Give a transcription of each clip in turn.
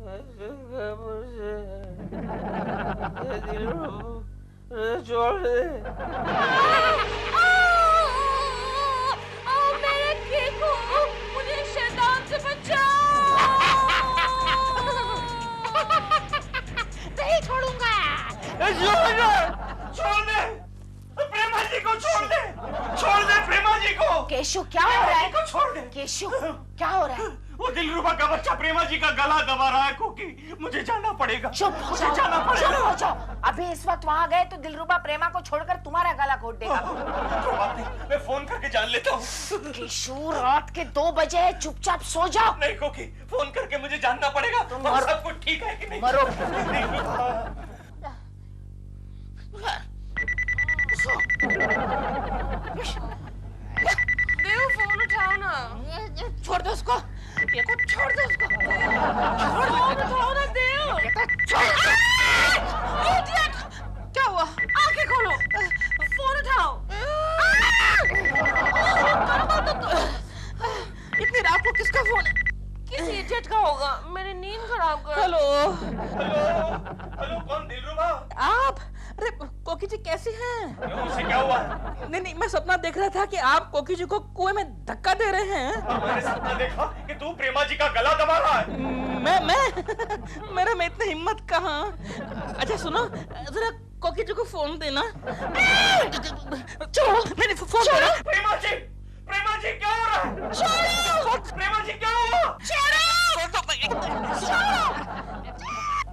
छोड़ दे। मेरे केको, मुझे शैतान से बचाओ। नहीं छोड़ूंगा। छोड़ दे प्रेमा जी को, छोड़ दे प्रेमा जी को। केशु क्या हो रहा है? छोड़ दे केशु क्या हो रहा है? वो दिलरुबा का बच्चा प्रेमा जी का गला दबा रहा है कोकी। मुझे जाना पड़ेगा। चुप हो जाओ, चुप हो जाओ। अभी इस वक्त वहाँ गए तो दिलरुबा प्रेमा को छोड़कर तुम्हारा गला घोट देगा। कोई बात नहीं, मैं फोन करके जान लेता हूँ। केशु रात के 2 बजे है, चुपचाप सो जाओ। नहीं कोकी, फोन करके मुझे जानना पड़ेगा और सब कुछ ठीक है कि नहीं। मरो। देव फोन उठाओ ना। छोड़ दो उसको, ये को छोड़ दो उसको। फोन उठाओ ना देव। इडियट! क्या हुआ? आंखें खोलो, फोन उठाओ। इतनी रात को किसका फोन है? किसी इडियट का होगा। मेरी नींद खराब कर। हेलो, कौन? दिलरुबा? आप? अरे कोकी जी कैसी हैं? उसे क्या हुआ? नहीं, मैं सपना देख रहा था कि आप कोकी जी को कुएं में धक्का दे रहे हैं। मैंने सपना देखा कि तू प्रेमा जी का गला दबा रहा है। मेरे में इतनी हिम्मत कहाँ। अच्छा सुनो, जरा कोकी जी को फोन देना। छोड़ो, मैंने फोन करा। प्रेमा जी क्या हो रहा है? प्रेमा जी क्या हुआ?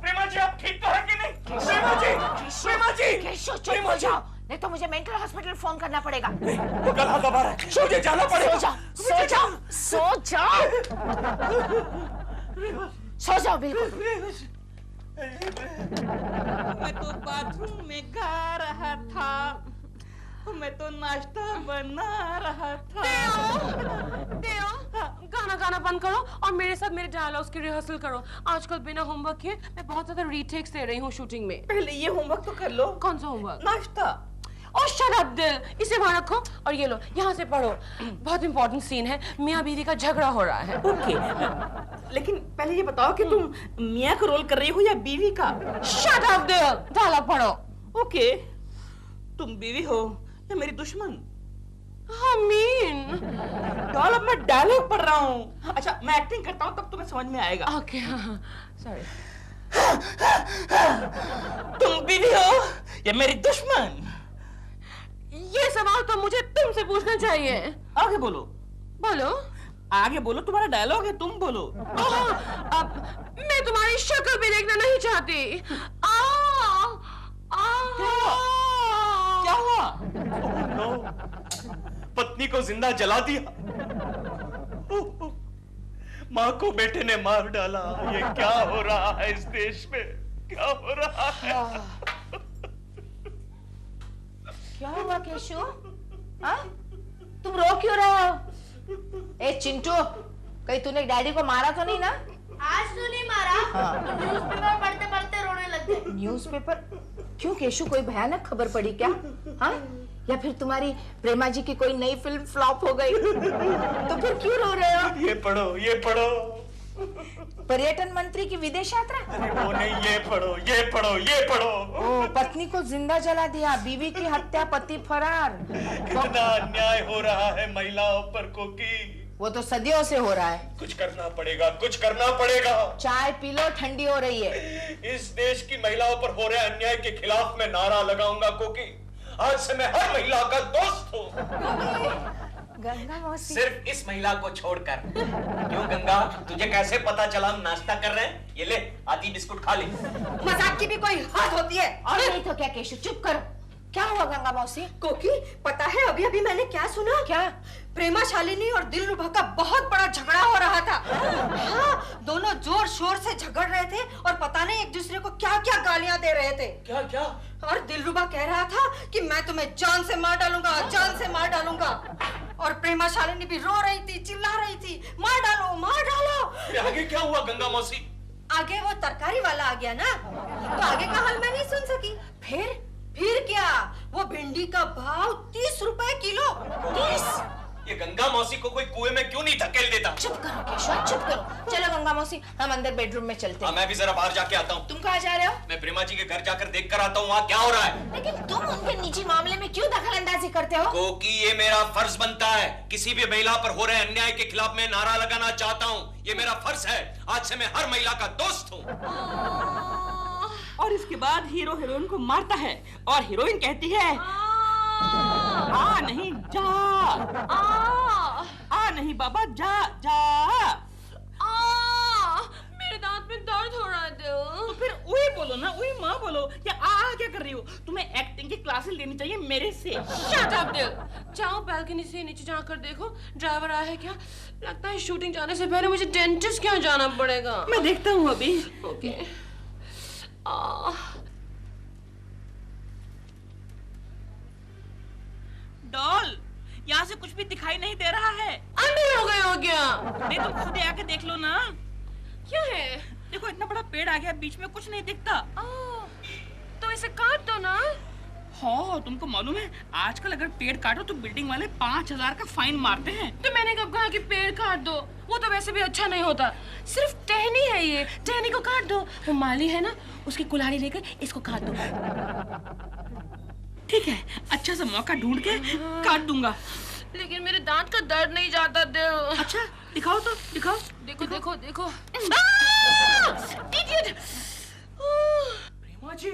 प्रेमा जी आप ठीक तो है कि नहीं? प्रेमा जी केशु चुप हो जाओ, नहीं तो मुझे मेंटल हॉस्पिटल फोन करना पड़ेगा। वो गला दबा रहा है, मुझे जाना पड़ेगा। सो जाओ बिल्कुल। मैं तो बाथरूम में गा रहा था, मैं तो नाश्ता बना रहा था। देव, गाना बंद करो और मेरे साथ मेरे डायलॉग्स की रिहर्सल करो। आजकल बिना होमवर्क के मैं बहुत ज्यादा रीटेक्स दे रही हूँ शूटिंग में। पहले ये होमवर्क तो कर लो। कौन सा होमवर्क? नाश्ता। और शट अप दिल, इसे वहां रखो और ये लो, यहाँ से पढ़ो। बहुत इंपॉर्टेंट सीन है, मियाँ बीवी का झगड़ा हो रहा है। ओके, लेकिन पहले ये बताओ कि तुम मियाँ का रोल कर रही हो या बीवी का? शट अप दिल, डायलॉग पढ़ो। ओके, तुम बीवी हो या मेरी दुश्मन? डॉल, अब मैं डायलॉग पढ़ रहा हूँ। अच्छा, मैं एक्टिंग करता हूँ तब तुम्हें समझ में आएगा। Okay, sorry. तुम बीवी हो या मेरी दुश्मन? ये सवाल तो मुझे तुमसे पूछना चाहिए। आगे बोलो। आगे बोलो, तुम्हारा डायलॉग है, तुम बोलो। अब मैं तुम्हारी शक्ल भी देखना नहीं चाहती। क्या हुआ? नो, पत्नी को जिंदा जला दिया, माँ को बेटे ने मार डाला। ये क्या हो रहा है इस देश में? क्या हो रहा है? क्या हुआ केशु? तुम रो क्यों रहे हो? ए चिंटू, कहीं तूने डैडी को मारा तो नहीं ना? आज तो नहीं मारा। तो न्यूज़पेपर पढ़ते पढ़ते रोने लग गए। न्यूज़पेपर? क्यों केशु, कोई भयानक खबर पड़ी क्या? हाँ? या फिर तुम्हारी प्रेमा जी की कोई नई फिल्म फ्लॉप हो गई? तो फिर क्यों रो रहे हो? ये पढ़ो। पर्यटन मंत्री की विदेश यात्रा? अरे वो नहीं, ये पढ़ो। ओ, पत्नी को जिंदा जला दिया, बीवी की हत्या, पति फरार। कितना अन्याय हो रहा है महिलाओं पर कोकी। वो तो सदियों से हो रहा है। कुछ करना पड़ेगा। चाय पी लो, ठंडी हो रही है। इस देश की महिलाओं पर हो रहे अन्याय के खिलाफ मैं नारा लगाऊंगा कोकी। आज से मैं हर महिला का दोस्त हूँ। गंगा मौसी, सिर्फ इस महिला को छोड़कर। क्यों गंगा, तुझे कैसे पता चला हम नाश्ता कर रहे हैं? ये ले, आधी बिस्कुट खा ले। मजाक की भी कोई हद होती है। और नहीं तो क्या केशु, चुप करो। क्या हुआ गंगा मौसी? कोकी, पता है अभी अभी मैंने क्या सुना? क्या? प्रेमा शालिनी और दिलरुबा का बहुत बड़ा झगड़ा हो रहा था। हाँ, दोनों जोर शोर से झगड़ रहे थे और पता नहीं एक दूसरे को क्या क्या गालियां दे रहे थे। क्या? और दिलरुबा कह रहा था कि मैं तुम्हें जान से मार डालूंगा। और प्रेमा शालिनी भी रो रही थी, चिल्ला रही थी, मार डालो। आगे क्या हुआ गंगा मौसी? आगे वो तरकारी वाला आ गया ना, तो आगे का हाल मैं नहीं सुन सकी। फिर क्या, वो भिंडी का भाव 30 रुपए किलो। 30? ये गंगा मौसी को कोई कुएं में क्यों नहीं धकेल देता? चुप करो केशव, चुप करो। चलो गंगा मौसी, हम अंदर बेडरूम में चलते हैं। मैं भी जरा बाहर जाके आता हूँ। तुम कहाँ जा रहे हो? मैं प्रेमा जी के घर जाकर देख कर आता हूँ वहाँ क्या हो रहा है। लेकिन तुम उनके निजी मामले में क्यों दखल अंदाजी करते हो? क्योंकि ये मेरा फर्ज बनता है। किसी भी महिला पर हो रहे अन्याय के खिलाफ मैं नारा लगाना चाहता हूँ। ये मेरा फर्ज है। आज से मैं हर महिला का दोस्त हूँ। और इसके बाद हीरो हीरोइन को मारता है और हीरोइन कहती है आ नहीं जा, आ नहीं बाबा जा जा। मेरे दांत में दर्द हो रहा है दिल। तो फिर उई बोलो ना, उई माँ बोलो। या आ क्या कर रही हो? तुम्हें एक्टिंग की क्लासेस लेनी चाहिए मेरे से। शट अप दिल। जाओ बालकनी से नीचे जाकर देखो ड्राइवर आया है क्या। लगता है शूटिंग जाने से पहले मुझे डेंटिस्ट क्या जाना पड़ेगा। मैं देखता हूँ अभी। ओके। डॉल, यहाँ से कुछ भी दिखाई नहीं दे रहा है। अंधेर हो गए हो क्या? नहीं तुम खुद आके देख लो ना। क्या है? देखो इतना बड़ा पेड़ आ गया, बीच में कुछ नहीं दिखता। तो इसे काट दो ना। हाँ, तुमको मालूम है आजकल अगर पेड़ काटो तो बिल्डिंग वाले 5000 का फाइन मारते हैं। तो मैंने कब कहा कि पेड़ काट दो? वो तो वैसे भी अच्छा नहीं होता। सिर्फ टहनी है ये, टहनी को काट दो। वो माली है ना, उसकी कुल्हाड़ी लेकर इसको काट दो। ठीक है, अच्छा सा मौका ढूंढ के काट दूंगा। लेकिन मेरे दांत का दर्द नहीं जाता दिल। अच्छा दिखाओ तो, दिखाओ। देखो देखो देखो। इडियट। प्रेमा जी,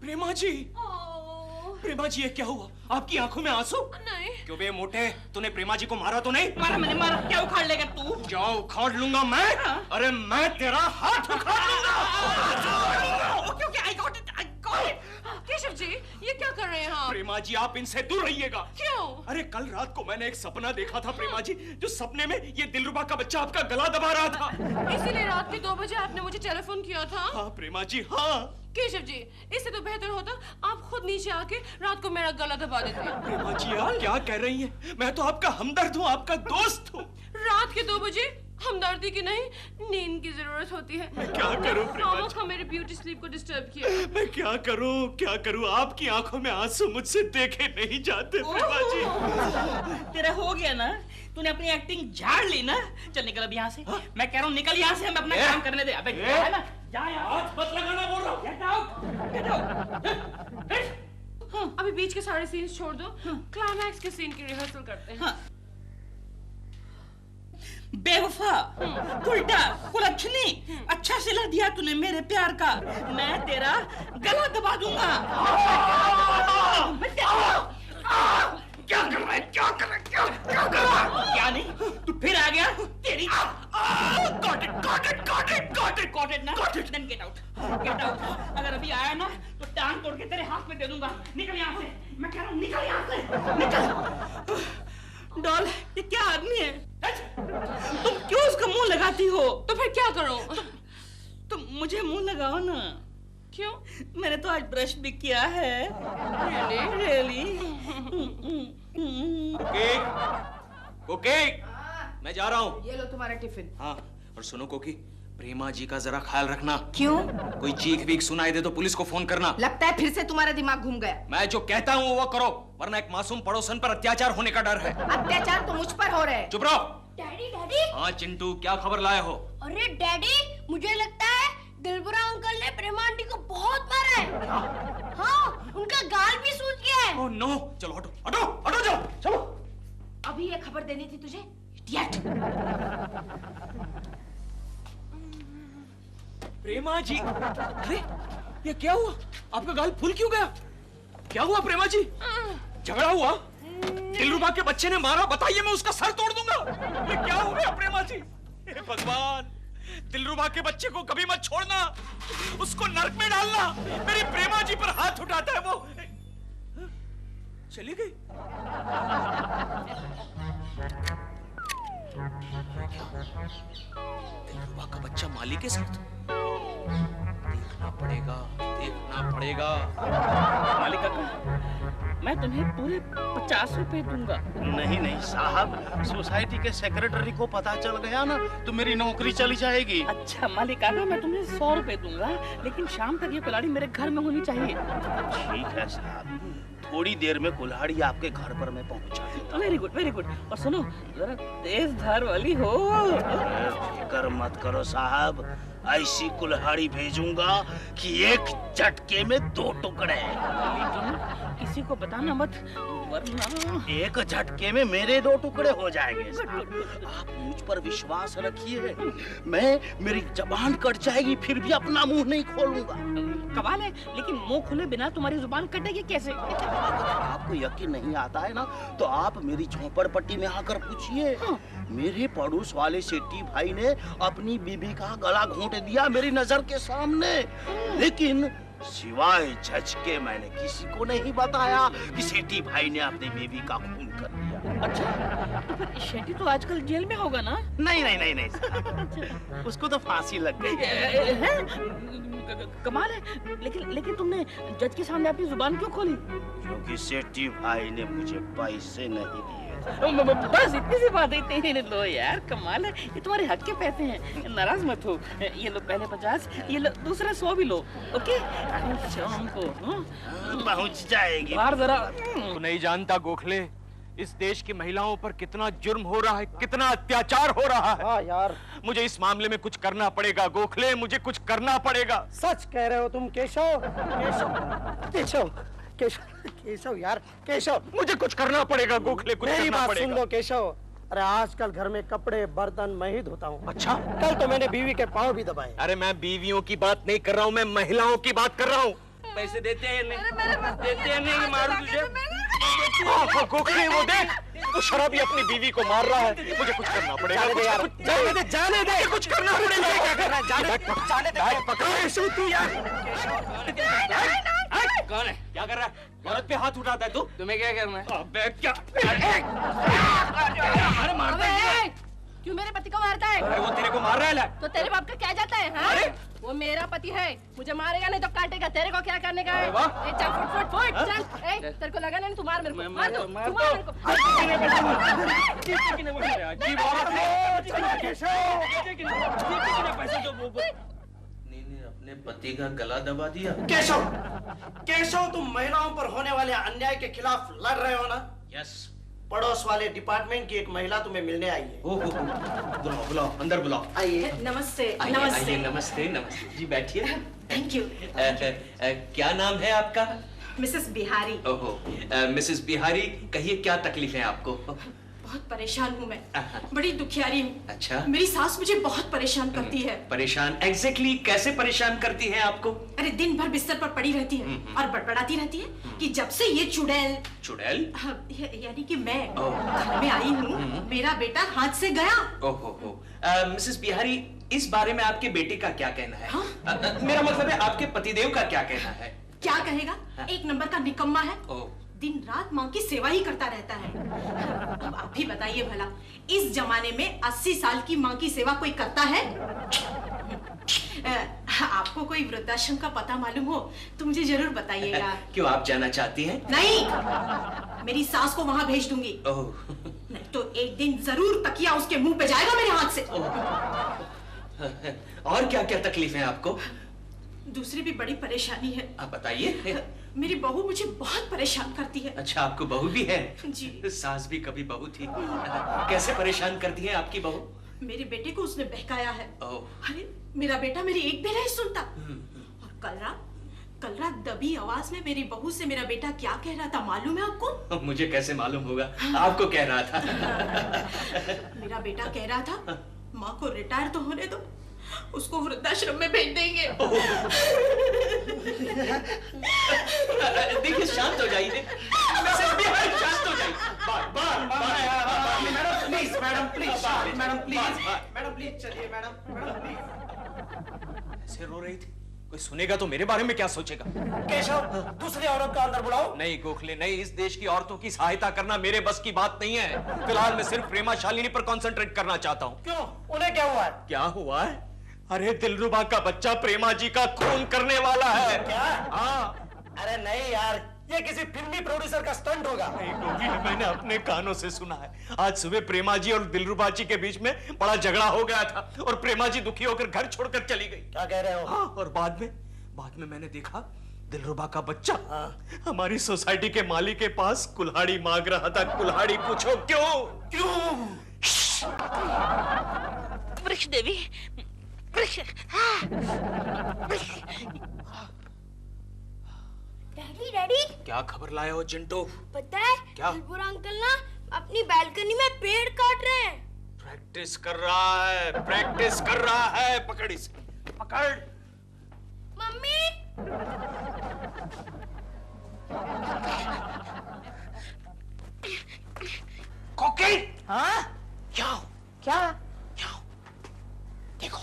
प्रेमा जी, प्रेमा जी, ये क्या हुआ? आपकी आंखों में आंसू? नहीं। क्यों बे मोटे, तूने प्रेमा जी को मारा तो नहीं? मारा मैंने, मारा। क्या उखाड़ लेगा तू? जाओ उखाड़ लूंगा मैं। अरे मैं तेरा हाथ उखाड़ लूंगा। Okay okay, I got it, I got it. Keshav ji, ये क्या कर रहे हैं आप? प्रेमा जी, आप इनसे दूर रहिएगा। क्यों? अरे कल रात को मैंने एक सपना देखा था प्रेमा जी, जो सपने में ये दिलरुबा का बच्चा आपका गला दबा रहा था। इसीलिए रात के 2 बजे आपने मुझे टेलीफोन किया था। हाँ प्रेमा जी, हाँ। केशव जी, इससे तो बेहतर होता आप खुद नीचे आके रात को मेरा गला दबा देते। प्रेमा जी, आप क्या कह रही हैं? मैं तो आपका हमदर्द हूँ, आपका दोस्त हूँ। रात के 2 बजे हमदर्दी की नहीं, नींद की जरूरत होती है। मैं क्या करूं प्रेमा जी? खामोखा मेरे ब्यूटी स्लीप को डिस्टर्ब किया। मैं क्या करूं, क्या करूं? आपकी आंखों में आंसू मुझसे देखे नहीं जाते प्रेमा जी। तेरा हो गया ना, तूने अपनी एक्टिंग झाड़ ली ना। चल निकल अब यहाँ से। मैं कह रहा हूँ निकल यहाँ से, हमें अपना काम करने दे। अबे जा ना, जा यार। हाथ मत लगाना बोल रहा हूँ। Gate out, get out. अभी बीच के सारे सीन्स छोड़ दो, क्लाइमैक्स के सीन की रिहर्सल करते हैं। बेवफा, उल्टा, कुलच्छनी, अच्छा सिला दिया तूने मेरे प्यार का। मैं तेरा गला दबा दूंगा। क्या कर रहा है? क्या कर रहा है? क्या कर रहा है? क्या नहीं? तू फिर आ गया? तेरी got it, got it, got it, got it, got it ना? Got it. Then get out, get out. अगर अभी आया ना तो टांग तोड़ के तेरे हाथ में दे दूंगा। निकल यहाँ से, मैं कह रहा हूँ निकल यहाँ से, निकल। डॉल, ये क्या आदमी है? तुम क्यों उसका मुंह लगाती हो? तो फिर क्या करो? तुम मुझे मुंह लगाओ ना। क्यों? मैंने तो आज ब्रश भी किया है। Really? कोकी, मैं जा रहा हूँ। ये लो तुम्हारा टिफिन। हाँ, और सुनो कोकी, प्रेमा जी का जरा ख्याल रखना। क्यों? कोई चीख वीख सुनाई दे तो पुलिस को फोन करना। लगता है फिर से तुम्हारा दिमाग घूम गया। मैं जो कहता हूँ वो करो, वरना एक मासूम पड़ोसन पर अत्याचार होने का डर है। अत्याचार तो मुझ पर हो रहे हैं। चुप रहो। Daddy daddy. हाँ चिंटू, क्या खबर लाए हो? अरे डैडी, मुझे लगता है दिलबरा अंकल ने प्रेमा आंटी को बहुत मारा है। हाँ, उनका गाल भी सूज गया है। ओह नो, चलो हटो, हटो, हटो, जाओ, चलो। अभी ये खबर देनी थी तुझे, इडियट। प्रेमा जी, अरे ये क्या हुआ? आपका गाल फूल क्यों गया? क्या हुआ प्रेमा जी? झगड़ा हुआ? दिलरुबा के बच्चे ने मारा? बताइए, मैं उसका सर तोड़ दूंगा। ये क्या हो गया प्रेमा जी? हे भगवान, दिलरुबा के बच्चे को कभी मत छोड़ना, उसको नरक में डालना। मेरी प्रेमा जी पर हाथ उठाता है वो। चली गई। दिलरुबा का बच्चा माली के साथ? देखना पड़ेगा, देखना पड़ेगा। मालिक काका, मैं तुम्हें पूरे 50 रुपए दूंगा। नहीं नहीं साहब, सोसाइटी के सेक्रेटरी को पता चल गया ना तो मेरी नौकरी चली जाएगी। अच्छा मालिक काका, मैं तुम्हें 100 रुपए दूंगा, लेकिन शाम तक ये कुल्हाड़ी मेरे घर में होनी चाहिए। ठीक है साहब। थोड़ी देर में कुल्हाड़ी आपके घर पर मैं पहुंचा देता हूं। Very good very good. और सुनो, जरा तेज धार वाली हो। फिक्र मत करो साहब, ऐसी कुल्हाड़ी भेजूंगा कि एक झटके में 2 टुकड़े। लेकिन किसी को बताना मत, वरना एक झटके में मेरे 2 टुकड़े हो जाएंगे। आप मुझ पर विश्वास रखिए, मेरी जबान कट जाएगी फिर भी अपना मुंह नहीं खोलूंगा। कमाल है, लेकिन मुंह खुले बिना तुम्हारी जुबान कटेगी कैसे? अगर आपको यकीन नहीं आता है ना, तो आप मेरी झोपड़पट्टी में आकर पूछिए। मेरे पड़ोस वाले सेठी भाई ने अपनी बीबी का गला घोंट दिया मेरी नजर के सामने, लेकिन सिवाय झचके मैंने किसी को नहीं बताया कि सेठी भाई ने अपनी बीबी का खून कर दिया। अच्छा, तो फिर शेट्टी तो आजकल जेल में होगा ना? नहीं नहीं नहीं नहीं, उसको तो फांसी लग गई। कमाल है, लेकिन तुमने जज के सामने अपनी जुबान क्यों खोली? क्योंकि सेठी भाई ने मुझे पैसे नहीं दिए। बस इतनी सी बात है। लो यार, कमाल है, ये तुम्हारे हक के पैसे हैं, नाराज मत हो। ये लो पहले 50, ये लो दूसरा 100 भी लो। ओके, शाम को पहुंच जाएगी। बाहर जरा। तू नहीं जानता गोखले, इस देश की महिलाओं पर कितना जुर्म हो रहा है, कितना अत्याचार हो रहा है। हाँ यार, मुझे इस मामले में कुछ करना पड़ेगा गोखले, मुझे कुछ करना पड़ेगा। सच कह रहे हो तुम केशव। केशव केशव केशव यार, केशव मुझे कुछ करना पड़ेगा गोखले, कुछ मेरी करना बात पड़ेगा। सुन लो केशव। अरे आजकल घर में कपड़े बर्तन मैं ही धोता हूँ। अच्छा, कल तो मैंने बीवी के पाँव भी दबाए। अरे मैं बीवियों की बात नहीं कर रहा हूँ, मैं महिलाओं की बात कर रहा हूँ। पैसे देते हैं नहीं, मारू तुझे। गोखले वो देख, वो शराबी अपनी बीवी को मार रहा है, मुझे कुछ करना पड़ेगा। जाने दे यार, जाने दे, कुछ करना पड़ेगा। क्या करना? जाने दे, पकड़ तू यार। कौन है? क्या कर रहा है? औरत पे हाथ उठाता है तू? तुम्हें क्या करना है? अबे क्या? अरे मारता है। क्यों मेरे पति को मारता है? अरे वो तेरे को मार रहा है। तो तेरे बाप का क्या जाता है? हाँ? वो मेरा पति है, मुझे मारेगा नहीं तो काटेगा। तेरे को क्या करने का है? वाह। ए, चल फुट फुट फुट चल। ए, तेरे को लगा नहीं तू मार मेरे को। मार दो, तू मार मेरे को। अजीब औरत है। ने अपने पति का गला दबा दिया। केशव, केशव तुम महिलाओं पर होने वाले अन्याय के खिलाफ लड़ रहे हो ना? यस। पड़ोस वाले डिपार्टमेंट की एक महिला तुम्हें मिलने आई है। ओहो, बुलाओ बुलाओ, अंदर बुलाओ। आइए। नमस्ते। नमस्ते नमस्ते नमस्ते जी, बैठिए। Thank you. क्या नाम है आपका? मिसेस बिहारी। ओहो, मिसेस बिहारी, कहिए क्या तकलीफ है आपको? बहुत परेशान हूँ मैं, बड़ी दुखियारी हूँ। अच्छा। मेरी सास मुझे बहुत परेशान करती है। परेशान? एग्जैक्टली कैसे परेशान करती है आपको? अरे दिन भर बिस्तर पर पड़ी रहती है और बड़बड़ाती रहती है कि जब से ये चुड़ैल यानी कि मैं घर में आई हूँ, मेरा बेटा हाथ से गया। ओहो, मिसेस बिहारी, इस बारे में आपके बेटे का क्या कहना है? हाँ? मेरा मतलब है आपके पतिदेव का क्या कहना है? क्या कहेगा, एक नंबर का निकम्मा है। ओह। दिन रात माँ की सेवा ही करता रहता है। अब आप ही बताइए भला, इस जमाने में 80 साल की माँ की सेवा कोई करता है? आपको कोई वृद्धाश्रम का पता मालूम हो तो मुझे जरूर बताइएगा। क्यों, आप जाना चाहती हैं? नहीं, मेरी सास को वहाँ भेज दूंगी। ओह। नहीं तो एक दिन जरूर तकिया उसके मुंह पे जाएगा मेरे हाथ से। और क्या क्या तकलीफ है आपको? दूसरी भी बड़ी परेशानी है। आप बताइए। मेरी बहू मुझे बहुत परेशान करती है। अच्छा, आपको बहू भी है? जी। सास भी कभी बहू थी। कैसे परेशान करती है आपकी बहू? मेरे बेटे को उसने बहकाया है। ओह। अरे मेरा बेटा मेरी एक भी नहीं सुनता। और कल रात दबी आवाज में मेरी बहू से मेरा बेटा क्या कह रहा था मालूम है आपको? मुझे कैसे मालूम होगा? आपको कह रहा था। मेरा बेटा कह रहा था, माँ को रिटायर तो होने दो, उसको वृद्धाश्रम में भेज देंगे। देखिए, शांत हो जाइए। शांत हो जाइए। मैडम प्लीज चलिए मैडम। ऐसे रो रही थी, कोई सुनेगा तो मेरे बारे में क्या सोचेगा? केशव, दूसरी औरत को अंदर बुलाओ। नहीं गोखले नहीं, इस देश की औरतों की सहायता करना मेरे बस की बात नहीं है। फिलहाल मैं सिर्फ प्रेमा शालिनी पर कंसंट्रेट करना चाहता हूँ। क्यों, उन्हें क्या हुआ है? क्या हुआ है? अरे दिलरुबा का बच्चा प्रेमा जी का खून करने वाला है। क्या? हाँ। अरे नहीं यार, ये किसी फिल्मी प्रोड्यूसर का स्टंट होगा। नहीं गोगी, मैंने अपने कानों से सुना है। आज सुबह प्रेमा जी और दिलरुबा जी के बीच में बड़ा झगड़ा हो गया था और प्रेमा जी दुखी होकर घर छोड़कर चली गई। क्या कह रहे हो? हाँ, और बाद में मैंने देखा दिलरुबा का बच्चा हमारी सोसाइटी के माली के पास कुल्हाड़ी मांग रहा था। कुल्हाड़ी पूछो क्यों? क्यों? वृक्ष देवी, वृक्ष। डैडी डैडी, क्या खबर लाए हो चिंटू? पता है क्या? बुरा अंकल ना अपनी बालकनी में पेड़ काट रहे हैं। प्रैक्टिस कर रहा है, प्रैक्टिस कर रहा है। पकड़ इसे, पकड़। मम्मी, कोकी, हाँ क्या? क्या? देखो,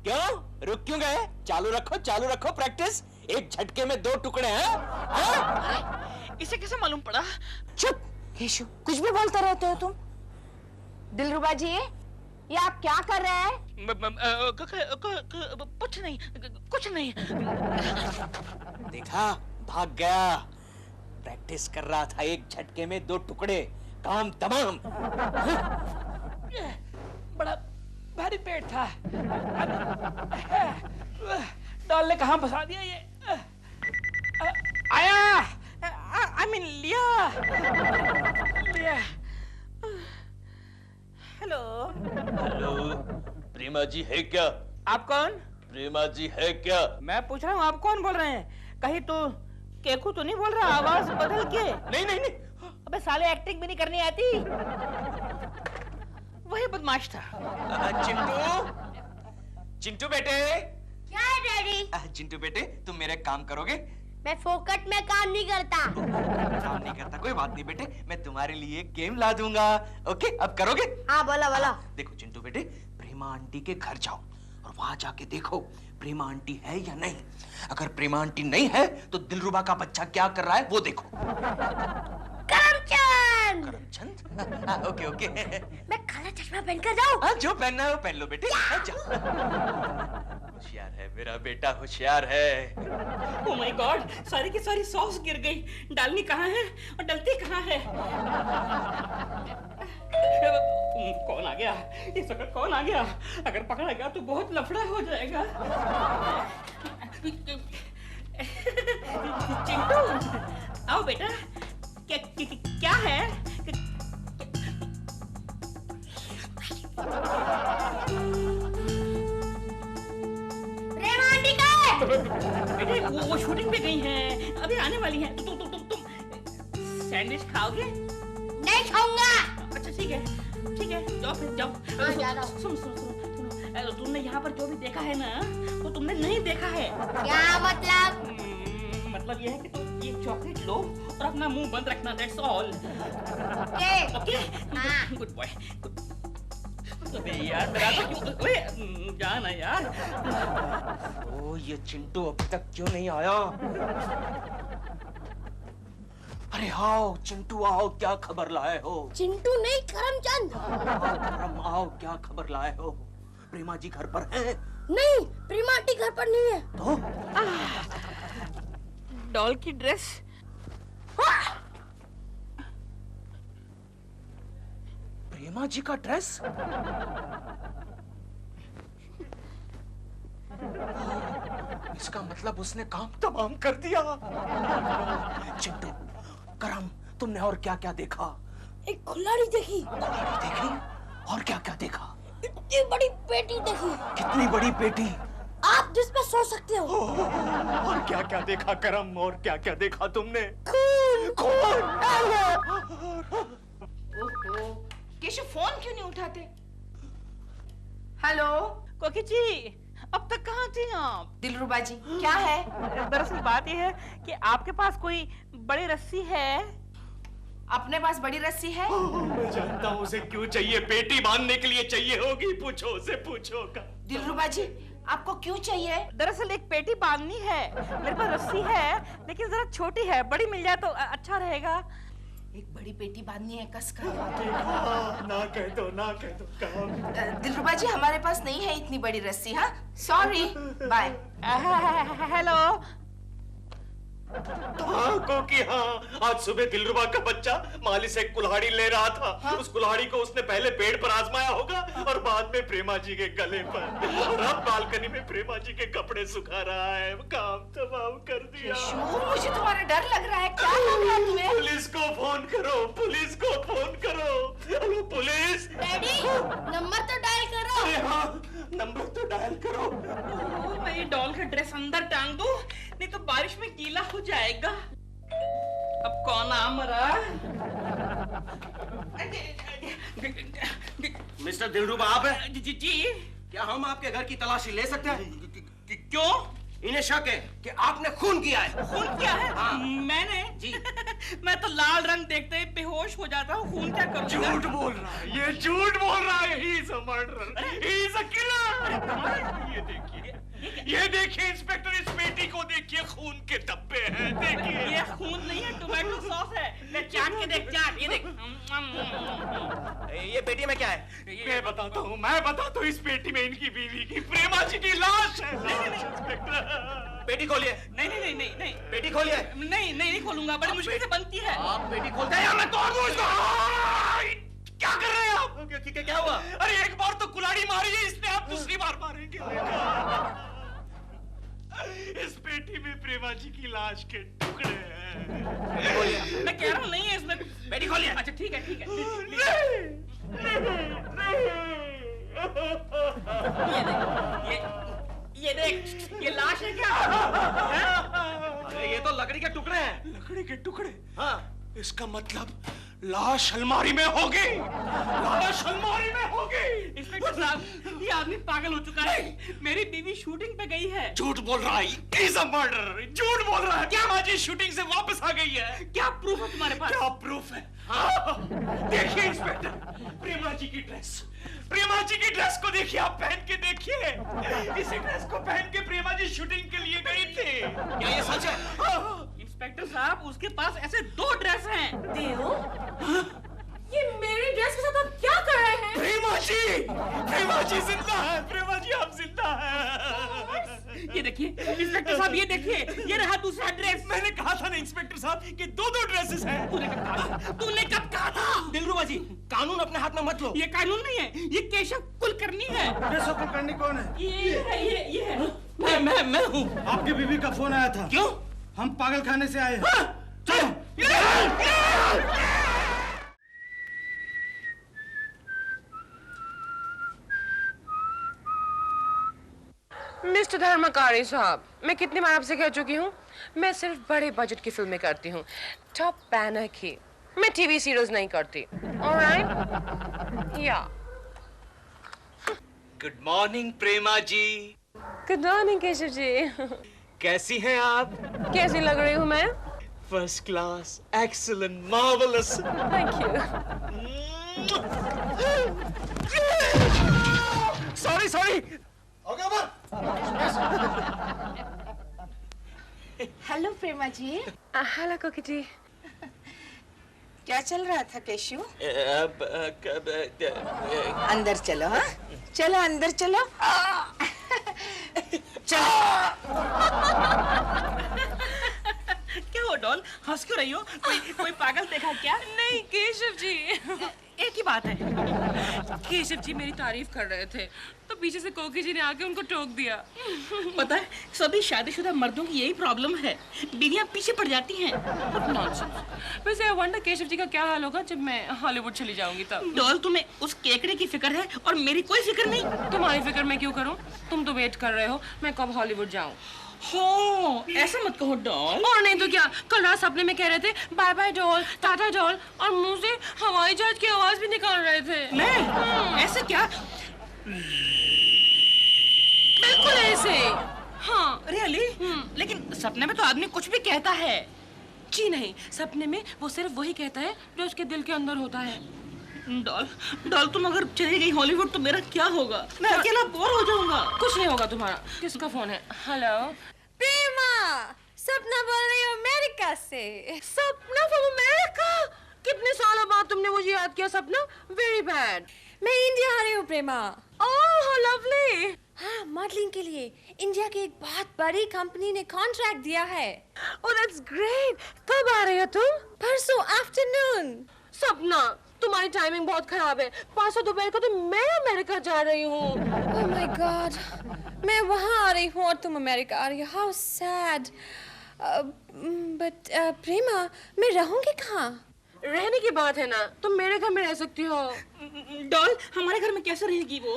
क्यों रुक क्यों गए? चालू रखो प्रैक्टिस। एक झटके में 2 टुकड़े हैं। हाँ? इसे कैसे मालूम पड़ा? चुप केशु, कुछ भी बोलते रहते हो तुम। दिलरुबा जी, ये आप क्या कर रहे हैं? कुछ नहीं। देखा, भाग गया। प्रैक्टिस कर रहा था, एक झटके में 2 टुकड़े, काम तमाम। बड़ा भारी पेट था। डॉल ने कहाँ फंसा दिया ये? आया, I mean लिया। हेलो। प्रेमा जी है क्या? आप कौन? प्रेमा जी है क्या? मैं पूछ रहा हूँ, आप कौन बोल रहे हैं? कहीं तो केकू तो नहीं बोल रहा आवाज बदल के? नहीं। अबे साले, एक्टिंग भी नहीं करनी आती। वही बदमाश था। चिंटू बेटे। क्या है डैडी? चिंटू बेटे, तुम मेरे काम करोगे? मैं फोकट में काम नहीं करता। काम नहीं करता, कोई बात नहीं बेटे, मैं तुम्हारे लिए एक गेम ला दूंगा। ओके, अब करोगे? हाँ बोला। देखो चिंटू बेटे, प्रेमा आंटी के घर जाओ और वहां जाके देखो प्रेमा आंटी है या नहीं। अगर प्रेमा आंटी नहीं है तो दिलरुबा का बच्चा क्या कर रहा है वो देखो। करमचंद? ओके। मैं काला चश्मा पहनकर जाऊं? हाँ, जो पहनना है वो पहन लो बेटे। जाओ। होशियार है मेरा बेटा, होशियार है। Oh my God, सारी की सारी सॉस गिर गई। डालनी कहाँ है और डलती कहाँ है? कौन आ गया? इस वक्त कौन आ गया? अगर पकड़ा गया तो बहुत लफड़ा हो जाएगा। चिंटू, आओ बेटा। क्या है? प्रेमा आंटी कहाँ है? बेटे वो शूटिंग पे गई हैं, अभी आने वाली हैं। तुम सैंडविच खाओगे? नहीं खाऊंगा। अच्छा ठीक है, जाओ फिर जाओ। हाँ, जा रहा हूँ। सुनो, तुमने यहाँ पर जो भी देखा है ना, वो तुमने नहीं देखा है। क्या मतलब? मतलब ये है कि तुम ये चॉकलेट लो और अपना मुंह बंद रखना, दैट्स ऑल। ओके? हाँ। Good boy. अबे यार, मेरा तो क्यों? ओए, जाना यार। ओ, ये चिंटू अब तक क्यों नहीं आया? अरे आओ चिंटू, आओ, क्या खबर लाए हो? चिंटू नहीं, करमचंद। करम, आओ, क्या खबर लाए हो? प्रेमा जी घर पर हैं? नहीं, प्रेमा आंटी घर पर नहीं है। तो डॉल की ड्रेस। प्रेमा जी का ड्रेस? इसका मतलब उसने काम तमाम कर दिया। चिंटू, करम, तुमने और क्या क्या देखा? एक कुल्हाड़ी देखी। कुल्हाड़ी देखी? और क्या क्या देखा? इतनी बड़ी पेटी देखी। कितनी बड़ी पेटी? आप जिस पे सो सकते हो। और क्या क्या देखा करम? और क्या क्या देखा तुमने? कौन? केशव, फोन क्यों नहीं उठाते? हेलो कोकी जी, अब तक कहाँ थी आप? दिलरुबा जी, क्या है? दरअसल बात यह है कि आपके पास कोई बड़ी रस्सी है? अपने पास बड़ी रस्सी है? मैं जानता हूँ उसे क्यों चाहिए। पेटी बांधने के लिए चाहिए होगी। पूछो उसे, पूछो। दिलरुबा जी, आपको क्यों चाहिए? दरअसल एक पेटी बांधनी है। मेरे पास रस्सी है लेकिन जरा छोटी है, बड़ी मिल जाए तो अच्छा रहेगा। एक बड़ी पेटी बांधनी है कसकर। ना कह दो काम। दिलरुबा जी, हमारे पास नहीं है इतनी बड़ी रस्सी। हाँ, सॉरी, बाय। हेलो। हाँ कोकी हाँ, आज सुबह दिलरुबा का बच्चा माली से कुल्हाड़ी ले रहा था। हाँ? उस कुल्हाड़ी को उसने पहले पेड़ पर आजमाया होगा और बाद में प्रेमा जी के गले पर, और अब बालकनी में प्रेमा जी के कपड़े सुखा रहा है। काम तमाम कर दिया। मुझे तुम्हारा डर लग रहा है, क्या लग रहा है तुम्हें? पुलिस को फोन करो, पुलिस को फोन करो। Hello police. डैडी नंबर तो डायल करो। अरे हाँ नंबर तो डायल करो। मेरी डॉल का ड्रेस अंदर टांग दो, नहीं तो बारिश में गीला हो जाएगा। अब कौन आ मरा? मिस्टर दिलरुबा आप हैं? जी जी। क्या हम आपके घर की तलाशी ले सकते हैं? क्यों? इन्हें शक है कि आपने खून किया है। खून किया है? हाँ। मैंने? जी। मैं तो लाल रंग देखते ही बेहोश हो जाता हूँ, खून क्या करूँगा? झूठ बोल रहा है, ये झूठ बोल रहा है। He is a murderer, he is a killer। ये देखिए इंस्पेक्टर, इस बेटी को देखिए, खून के धब्बे हैं, देखिए। ये खून नहीं है, टोमेटो सॉस है। ले चाट के देख, चाट, ये देख। ये पेटी में क्या है? मैं बताता हूँ, इस पेटी में इनकी बीवी की, प्रेमा जी की लाश है। इंस्पेक्टर पेटी खोलिए। नहीं। पेटी खोलिए। नहीं खोलूंगा, बड़ी मुश्किल से बनती है। आप पेटी खोलते हैं या मैं तोड़ दूं इसको? क्या कर रहे हैं आप? क्या हुआ? अरे एक बार तो कुल्हाड़ी मारी है इसने, आप दूसरी बार मारेंगे। इस पेटी में प्रेमा जी की लाश के टुकड़े हैं। मैं कह रहा हूँ नहीं है इसमें। पेटी खोलिए। अच्छा ठीक है। ये देख, ये लाश है क्या? अरे ये तो लकड़ी के टुकड़े हैं। लकड़ी के टुकड़े? हाँ। इसका मतलब लाश अलमारी में होगी। लाश अलमारी में होगी। इंस्पेक्टर साहब, ये आदमी पागल हो चुका है। मेरी बीवी शूटिंग पे गई है। झूठ बोल रहा है। He's a murderer। झूठ बोल रहा है। क्या माजी शूटिंग से वापस आ गई है? क्या प्रूफ है तुम्हारे पास? क्या प्रूफ है? हाँ। देखिए इंस्पेक्टर, प्रेमा जी की ड्रेस को देखिए, आप पहन के देखिए। इसी ड्रेस को पहन के प्रेमा जी शूटिंग के लिए गई थी। क्या ये सच है? इंस्पेक्टर साहब, उसके पास ऐसे 2 ड्रेस हैं। देव, ये मेरी ड्रेस के साथ आप क्या कर रहे हैं? प्रेमा जी जिंदा है। प्रेमा जी आप जिंदा है। ये देखिए इंस्पेक्टर साहब, ये देखिए, ये रहा दूसरा ड्रेस। मैंने कहा था ना इंस्पेक्टर साहब कि 2 ड्रेसेस हैं। तूने कब कहा था? दिलरुबा जी, कानून अपने हाथ में मत लो। ये कानून नहीं है, ये केशव कुलकर्णी है। केशव कुलकर्णी कौन है? ये है। मैं हूँ। आपकी बीवी का फोन आया था। क्यों? हम पागल खाने से आए हैं। चलो। मिस्टर धर्मकारी साहब, मैं कितनी बार आपसे कह चुकी हूँ, मैं सिर्फ बड़े बजट की फिल्में करती हूँ, टॉप बैनर की। मैं टीवी सीरियल्स नहीं करती। Alright? Yeah. Good morning Prema ji. Good morning Keshav ji. कैसी हैं आप? कैसी लग रही हूँ मैं? First class, excellent, marvellous. Thank you. Sorry. Hello Prema ji. Hello Koki ji. क्या चल रहा था केशु? अंदर चलो। हाँ चलो अंदर चलो। क्या हो डॉल, हंस क्यों रही हो? कोई पागल देखा क्या? नहीं केशव जी, एक ही बात है। केशव जी मेरी तारीफ कर रहे थे तो पीछे से कोकी जी ने आके उनको टोक दिया। पता है, सभी शादीशुदा मर्दों की यही प्रॉब्लम है, बीवियां पीछे पड़ जाती हैं। वैसे आई वंडर केशव जी का क्या हाल होगा जब मैं हॉलीवुड चली जाऊंगी तब। डॉल, तुम्हें उस केकड़े की फिक्र है और मेरी कोई फिक्र नहीं। तुम्हारी फिक्र मैं क्यों करूं? तुम तो वेट कर रहे हो मैं कब हॉलीवुड जाऊं। हो, ऐसा मत कहो डॉल। और नहीं तो क्या, कल रात सपने में कह रहे थे bye bye doll, tata doll, और मुंह से हवाई जहाज की आवाज भी निकाल रहे थे। मैं? ऐसे क्या? बिल्कुल ऐसे। हाँ रियली? लेकिन सपने में तो आदमी कुछ भी कहता है। जी नहीं, सपने में वो सिर्फ वही कहता है जो उसके दिल के अंदर होता है। डॉल तुम अगर चली गई हॉलीवुड तो मेरा क्या होगा? मैं अकेला बोर हो जाऊंगा। कुछ नहीं होगा तुम्हारा। किसका फोन है? हेलो प्रेमा, सपना बोल रही हूँ अमेरिका से। सपना फ्रॉम अमेरिका? कितने सालों बाद तुमने मुझे याद किया सपना। Very bad. मैं इंडिया आ रही हूँ प्रेमा। ओह लवली। हाँ, मॉडलिंग के लिए इंडिया की एक बहुत बड़ी कंपनी ने कॉन्ट्रैक्ट दिया है। Oh that's great. कब आ रही हो तुम? परसों आफ्टरनून। सपना, तुम्हारी टाइमिंग बहुत खराब है। 5 दोपहर को तो मैं अमेरिका जा रही हूँ। ओह माय गॉड, मैं वहाँ आ रही हूँ और तुम अमेरिका आ रही हो। How sad. बट प्रेमा, मैं रहूँगी कहाँ? रहने की बात है ना, तुम मेरे घर में रह सकती हो। डॉल, हमारे घर में कैसे रहेगी वो?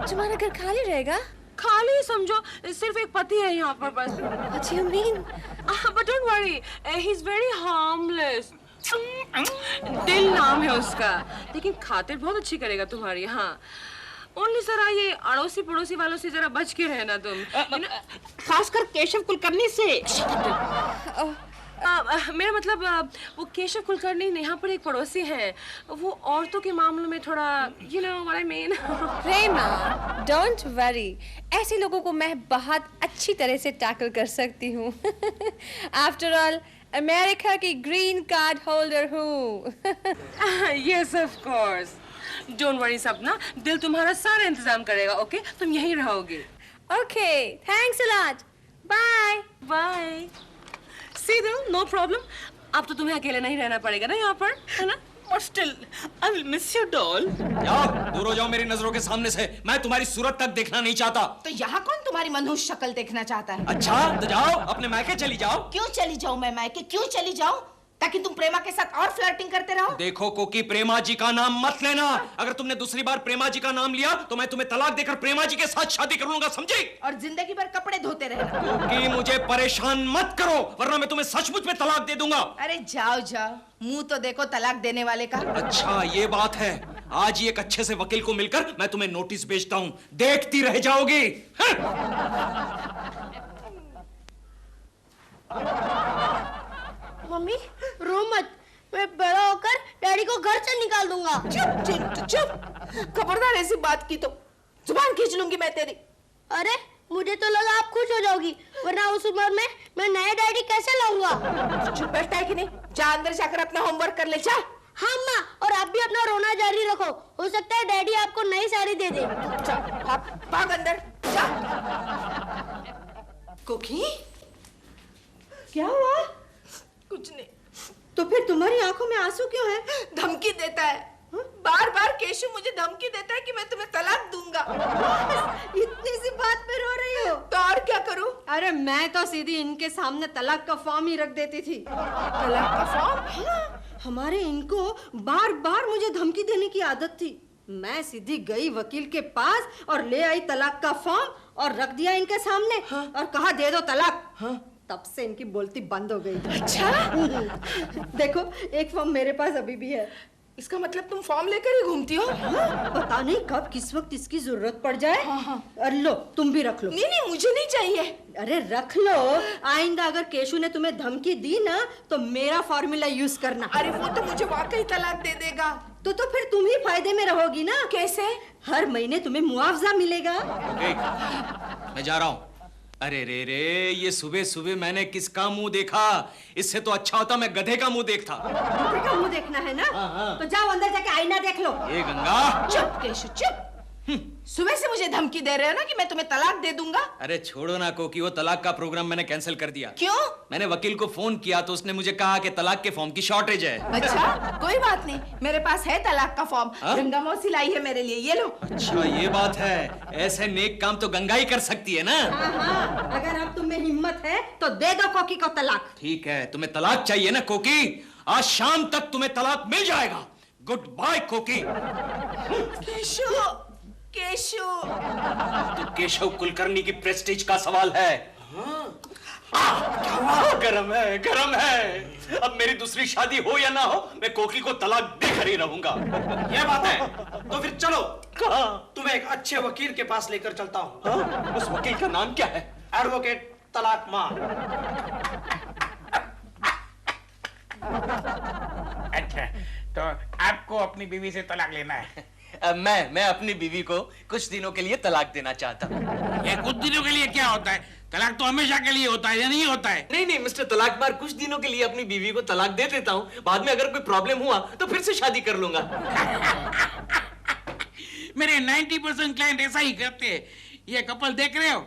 तुम्हारा घर खाली रहेगा? खाली समझो, सिर्फ एक पति है यहाँ पर बस। What do you mean? But don't worry, he's very harmless. दिल नाम है उसका, लेकिन खातिर बहुत अच्छी करेगा तुम्हारी। हाँ, ओनली जरा ये अड़ोसी पड़ोसी वालों से जरा बच के रहना तुम। खासकर केशव कुलकर्णी से। मेरा मतलब वो केशव कुलकर्णी यहाँ पर एक पड़ोसी हैं, वो औरतों के मामलों में थोड़ा you know what I mean। Prema, don't worry, ऐसे लोगों को मैं बहुत अच्छी तरह से टैकल कर सकती हूँ। After all, अमेरिका की ग्रीन कार्ड होल्डर हूँ। Yes, of course. Don't worry सपना, दिल तुम्हारा सारा इंतजाम करेगा। ओके, तुम यहीं रहोगे। Okay, thanks a lot. Bye. Bye. See दिल, no problem. अब तो तुम्हें अकेले नहीं रहना पड़ेगा ना यहाँ पर, है ना? But still, I will miss you, doll. जाओ, दूर हो जाओ मेरी नजरों के सामने से। मैं तुम्हारी सूरत तक देखना नहीं चाहता। तो यहाँ कौन तुम्हारी मनहूस शक्ल देखना चाहता है? अच्छा, तो जाओ, अपने मायके चली जाओ। क्यों चली जाऊं मैं मायके? क्यों चली जाऊं? ताकि तुम प्रेमा के साथ और फ्लर्टिंग करते रहो? देखो कोकी, प्रेमा जी का नाम मत लेना। अगर तुमने दूसरी बार प्रेमा जी का नाम लिया तो मैं तुम्हें तलाक देकर प्रेमा जी के साथ शादी कर लूंगा, समझी? और जिंदगी भर कपड़े धोते रहना। कोकी, मुझे परेशान मत करो, वरना मैं तुम्हें सचमुच में तलाक दे दूंगा। अरे जाओ जाओ, मुंह तो देखो तलाक देने वाले का। अच्छा, ये बात है। आज ही एक अच्छे से वकील को मिलकर मैं तुम्हें नोटिस भेजता हूँ, देखती रह जाओगी। मम्मी, रो मत, मैं बड़ा होकर डैडी को घर से निकाल दूंगा। चुप चिंटू चुप, खबरदार ऐसी बात की तो जुबान खींच लूंगी मैं तेरी। अरे, मुझे तो लगा आप खुश हो जाओगी, वरना उस उम्र में मैं नया डैडी कैसे लाऊंगा? चुप बैठता है कि नहीं? जा अंदर जाकर अपना होमवर्क कर ले, जा। हाँ माँ, और आप भी अपना रोना जारी रखो, हो सकता है डैडी आपको नई साड़ी दे दे। भाग अंदर, जा। कोकी, क्या हुआ? कुछ नहीं। तो फिर तुम्हारी आंखों में आंसू क्यों है? धमकी देता है, बार बार केशव मुझे धमकी देता है कि मैं तुम्हें तलाक दूंगा। इतनी सी बात पे रो रही हो? तो और क्या करूं? अरे मैं तो सीधी इनके सामने तलाक का फॉर्म ही रख देती थी। तलाक का फॉर्म? हाँ, हमारे इनको बार बार मुझे धमकी देने की आदत थी। मैं सीधी गई वकील के पास और ले आई तलाक का फॉर्म और रख दिया इनके सामने। हाँ? और कहा दे दो तलाक। हाँ? तब से इनकी बोलती बंद हो गई। अच्छा? देखो, एक फॉर्म मेरे पास अभी भी है। इसका मतलब तुम फॉर्म लेकर ही घूमती हो? हाँ, पता नहीं कब किस वक्त इसकी जरूरत पड़ जाए। अरे लो, तुम भी रख लो। नहीं नहीं, मुझे नहीं चाहिए। अरे रख लो, आइंदा अगर केशु ने तुम्हें धमकी दी ना तो मेरा फॉर्मूला यूज करना। अरे वो तो मुझे वाकई तलाक दे देगा। तो फिर तुम ही फायदे में रहोगी ना। कैसे? हर महीने तुम्हें मुआवजा मिलेगा। मैं जा रहा हूँ। अरे रे रे, ये सुबह सुबह मैंने किसका मुंह देखा? इससे तो अच्छा होता मैं गधे का मुंह देखता। गधे का मुंह देखना है ना? तो जाओ अंदर जाके आईना देख लो। ये गंगा, चुप केशु चुप। सुबह से मुझे धमकी दे रहे हो ना कि मैं तुम्हें तलाक दे दूंगा। अरे छोड़ो ना कोकी, वो तलाक का प्रोग्राम मैंने कैंसिल कर दिया। क्यों? मैंने वकील को फोन किया तो उसने मुझे कहा कि तलाक के फॉर्म की शॉर्टेज है। अच्छा, कोई बात नहीं, मेरे पास है तलाक का फॉर्म। गंगा मौसी लाई है मेरे लिए, ये लो। अच्छा, ये बात है। ऐसे नेक काम तो गंगा ही कर सकती है ना। हाँ, अगर अब तुम्हें हिम्मत है तो दे दो कोकी को तलाक। ठीक है, तुम्हें तलाक चाहिए ना कोकी? आज शाम तक तुम्हें तलाक मिल जाएगा। गुड बाय कोकी। केशव, केशव। तो केशव कुलकर्णी की प्रेस्टीज का सवाल है। गरम है, गरम है। अब मेरी दूसरी शादी हो या ना हो, मैं कोकी को तलाक देकर ही रहूंगा। ये बात है, तो फिर चलो, कहाँ? तुम्हें एक अच्छे वकील के पास लेकर चलता हूँ। उस वकील का नाम क्या है? एडवोकेट तलाक मार। अच्छा, तो आपको अपनी बीवी से तलाक लेना है? मैं अपनी बीवी को कुछ दिनों के लिए तलाक देना चाहता हूँ। ये कुछ दिनों के लिए क्या होता है? तलाक तो हमेशा के लिए होता है या नहीं होता है? नहीं नहीं मिस्टर तलाकबार, कुछ दिनों के लिए अपनी बीवी को तलाक दे देता हूँ। बाद में अगर कोई प्रॉब्लम हुआ तो फिर से शादी कर लूंगा। मेरे 90% क्लाइंट ऐसा ही करते हैं। ये कपल देख रहे हो,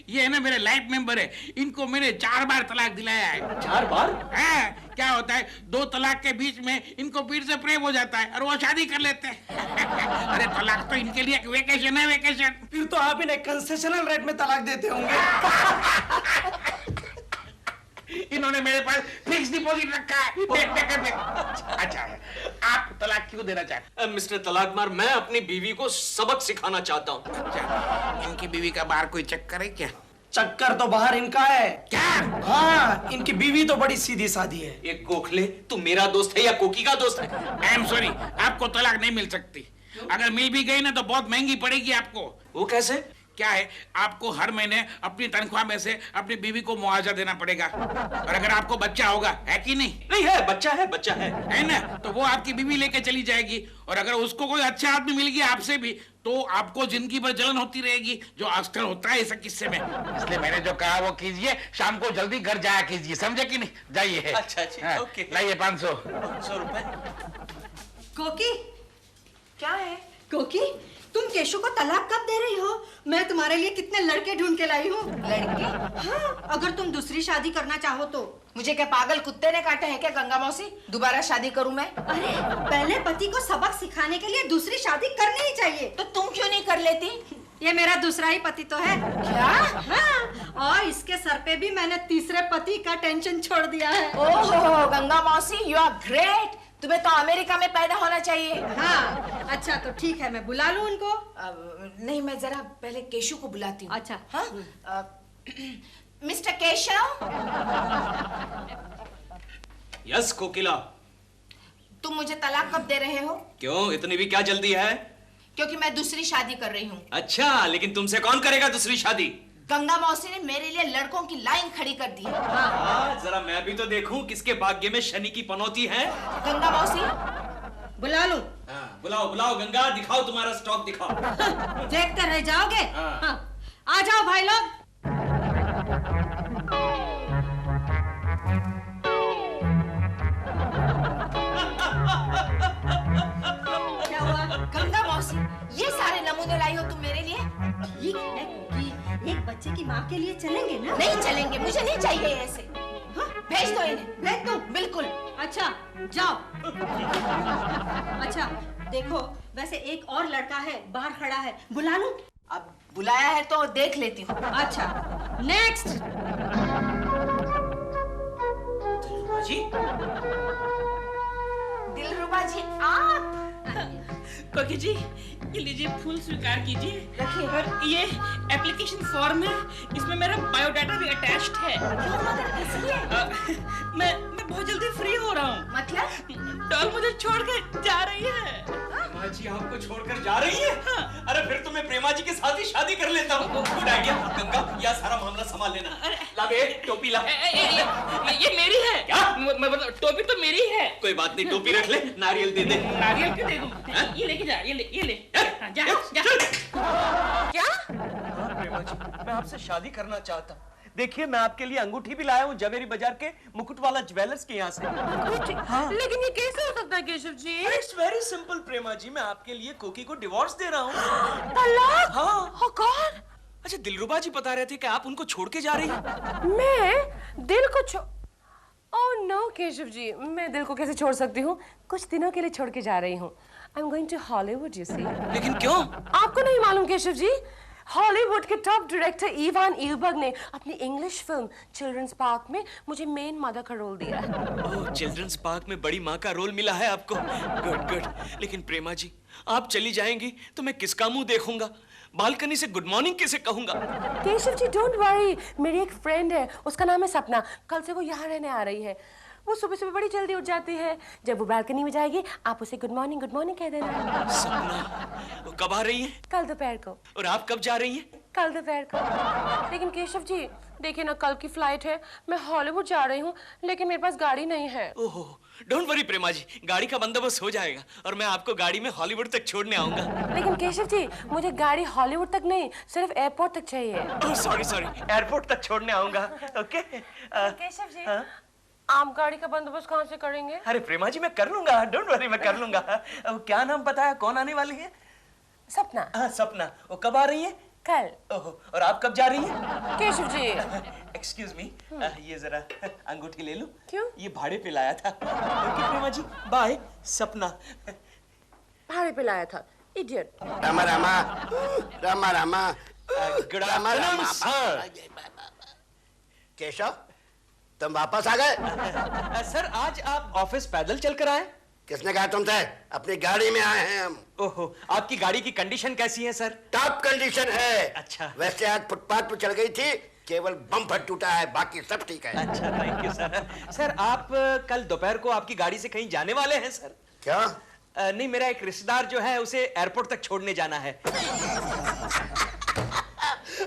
ये है ना मेरे लाइफ मेंबर है, इनको मैंने 4 बार तलाक दिलाया है। 4 बार? क्या होता है, 2 तलाक के बीच में इनको फिर से प्रेम हो जाता है और वो शादी कर लेते हैं। अरे तलाक तो इनके लिए एक वेकेशन है, वेकेशन। फिर तो आप इन्हें कंसेशनल रेट में तलाक देते होंगे। इन्होंने मेरे पास फिक्स डिपॉजिट रखा है। अच्छा, आप तलाक क्यों देना चाहते? मिस्टर तलाकमार, मैं अपनी बीवी को सबक सिखाना चाहता हूँ। अच्छा, इनकी बीवी का बाहर कोई चक्कर है क्या? चक्कर तो बाहर इनका है। क्या? हाँ, इनकी बीवी तो बड़ी सीधी सादी है। ये गोखले, तू मेरा दोस्त है या कोकी का दोस्त है? आई एम सॉरी, आपको तलाक नहीं मिल सकती। अगर मिल भी गई ना तो बहुत महंगी पड़ेगी आपको। वो कैसे? क्या है, आपको हर महीने अपनी तनख्वाह में से अपनी बीवी को मुआवजा देना पड़ेगा। और अगर आपको बच्चा होगा, है कि नहीं? नहीं है, बच्चा है, बच्चा है ना? तो वो आपकी बीवी लेके चली जाएगी। और अगर उसको कोई अच्छा आदमी मिल गया आपसे भी, तो आपको जिंदगी भर जलन होती रहेगी, जो अक्सर होता है इस किस्से में। इसलिए मैंने जो कहा वो कीजिए, शाम को जल्दी घर जाया कीजिए, समझे कि नहीं? जाइए। अच्छा, ओके। लाइए 500 रुपए। कोकी, क्या है? कोकी, तुम केशु को तलाक कब दे रही हो? मैं तुम्हारे लिए कितने लड़के ढूंढ के लाई हूँ। लड़के? हाँ, अगर तुम दूसरी शादी करना चाहो तो। मुझे क्या पागल कुत्ते ने काटा है क्या गंगा मौसी? दोबारा शादी करूं मैं? अरे, पहले पति को सबक सिखाने के लिए दूसरी शादी करनी ही चाहिए। तो तुम क्यों नहीं कर लेती? ये मेरा दूसरा ही पति तो है। क्या? हाँ, और इसके सर पे भी मैंने तीसरे पति का टेंशन छोड़ दिया है। ओहो गंगा मौसी, यू आर ग्रेट। तुम्हें तो अमेरिका में पैदा होना चाहिए। हाँ, अच्छा तो ठीक है, मैं बुला लूं उनको? नहीं, मैं जरा पहले केशु को बुलाती हूँ। अच्छा। हाँ? मिस्टर केशव। यस कोकिला। तुम मुझे तलाक कब दे रहे हो? क्यों, इतनी भी क्या जल्दी है? क्योंकि मैं दूसरी शादी कर रही हूँ। अच्छा, लेकिन तुमसे कौन करेगा दूसरी शादी? गंगा मौसी ने मेरे लिए लड़कों की लाइन खड़ी कर दी है। हाँ, जरा मैं भी तो देखूं किसके भाग्य में शनि की पनौती है। गंगा मौसी, बुला लूं? हाँ, बुलाओ गंगा, दिखाओ तुम्हारा स्टॉक दिखाओ। देखते रह जाओगे? हाँ। आ जाओ भाई लोग। क्या हुआ? गंगा मौसी, ये सारे नमूने लाई हो तुम मेरे लिए? ठीक है कोकी, एक बच्चे की माँ के लिए चलेंगे ना? नहीं चलेंगे, मुझे नहीं चाहिए ऐसे। हाँ? भेज दो इन्हें। भेज दो? बिल्कुल। अच्छा, जाओ। अच्छा, देखो, वैसे एक और लड़का है, बाहर खड़ा है, बुला लूं? अब बुलाया है तो देख लेती हूँ। अच्छा, नेक्स्ट। दिलरुबा जी, आप? कोकी जी, ये लीजिए, फूल स्वीकार कीजिए। रखिए। और ये एप्लीकेशन फॉर्म है, इसमें मेरा बायोडाटा भी अटैच्ड है। मैं बहुत जल्दी फ्री हो रहा हूँ। मतलब? डॉल मुझे छोड़ के जा रही है। प्रेमा जी आपको छोड़कर जा रही है? हाँ। अरे फिर तो मैं प्रेमा जी के साथ ही शादी कर लेता हूँ। Good idea. गंगा, यह सारा मामला संभाल लेना। ला बे, टोपी ला। ये मेरी है। क्या? मैं मतलब टोपी तो मेरी है। कोई बात नहीं, टोपी रख ले, नारियल दे दे। नारियल क्यों दे दूं? ये लेके जा, ये ले। हाँ, जा। क्या? हाँ प्रेमा जी, मैं आपसे शादी करना चाहता हूँ। देखिए, मैं आपके लिए अंगूठी भी लाया हूँ जवेरी बाजार के मुकुट वाला ज्वेलर्स के यहाँ से। हाँ। लेकिन ये कैसे हो सकता है Keshav ji? It's very simple प्रेमा जी, मैं आपके लिए कोकी को डिवोर्स दे रहा हूँ। तलाक? हाँ। कौन? अच्छा, दिलरुबा जी बता रहे थे कि आप उनको छोड़ के जा रही हैं। मैं दिल को ओह नो केशव जी, मैं दिल को कैसे छोड़ सकती हूँ? कुछ दिनों के लिए छोड़ के जा रही हूँ। I am going to Hollywood, you see. लेकिन क्यों? आपको नहीं मालूम केशव जी? हॉलीवुड के टॉप डायरेक्टर इवान इलबर्ग ने अपनी इंग्लिश फिल्म चिल्ड्रंस पार्क में मुझे मेन मदर का रोल दिया है। ओह, चिल्ड्रंस पार्क में बड़ी माँ का रोल मिला है आपको। गुड। लेकिन प्रेमा जी, आप चली जाएंगी तो मैं किसका मुंह देखूंगा? बालकनी से गुड मॉर्निंग कैसे कहूंगा? केशव जी डोंट वरी, मेरी एक फ्रेंड है, उसका नाम है सपना। कल से वो यहाँ रहने आ रही है। वो सुबह बड़ी जल्दी उठ जाती है। जब वो बालकनी में जाएगी, आप उसे गुड मॉर्निंग कह देना। सपना, वो कब आ रही है? कल दोपहर को। और आप कब जा रही हैं? कल दोपहर को। लेकिन केशव जी देखिए ना, कल की फ्लाइट है, मैं हॉलीवुड जा रही हूँ, लेकिन मेरे पास गाड़ी नहीं है। ओहो, डोंट वरी प्रेमा जी, गाड़ी का बंदोबस्त हो जाएगा और मैं आपको गाड़ी में हॉलीवुड तक छोड़ने आऊंगा। लेकिन केशव जी, मुझे गाड़ी हॉलीवुड तक नहीं, सिर्फ एयरपोर्ट तक चाहिए। ओह सॉरी, एयरपोर्ट तक छोड़ने आऊंगा। ओके। केशव जी, आप गाड़ी का बंदोबस्त कहाँ से करेंगे? अरे प्रेमा जी, मैं कर लूंगा, डोंट वरी, मैं कर लूंगा। क्या नाम पता है, कौन आने वाली है? सपना। हाँ सपना, वो कब आ रही है? कल। ओहो, और आप कब जा रही हैं? केशव जी। एक्सक्यूज मी, ये जरा अंगूठी ले लो। क्यों? ये भाड़े पे लाया था। ओके प्रेमा जी, बाय। सपना। भाड़े पे लाया था, idiot. Rama Rama, Rama Rama, good afternoon sir. Keshav, तुम वापस आ गए? सर आज आप ऑफिस पैदल चलकर आए? किसने कहा तुमसे? अपनी गाड़ी में आए हैं हम। ओहो, आपकी गाड़ी की कंडीशन कैसी है सर? टॉप कंडीशन है। अच्छा। वैसे आज फुटपाथ पर चल गई थी, केवल बम्पर टूटा है, बाकी सब ठीक है। अच्छा, थैंक यू सर। सर आप कल दोपहर को आपकी गाड़ी से कहीं जाने वाले हैं सर? क्या? नहीं, मेरा एक रिश्तेदार जो है उसे एयरपोर्ट तक छोड़ने जाना है।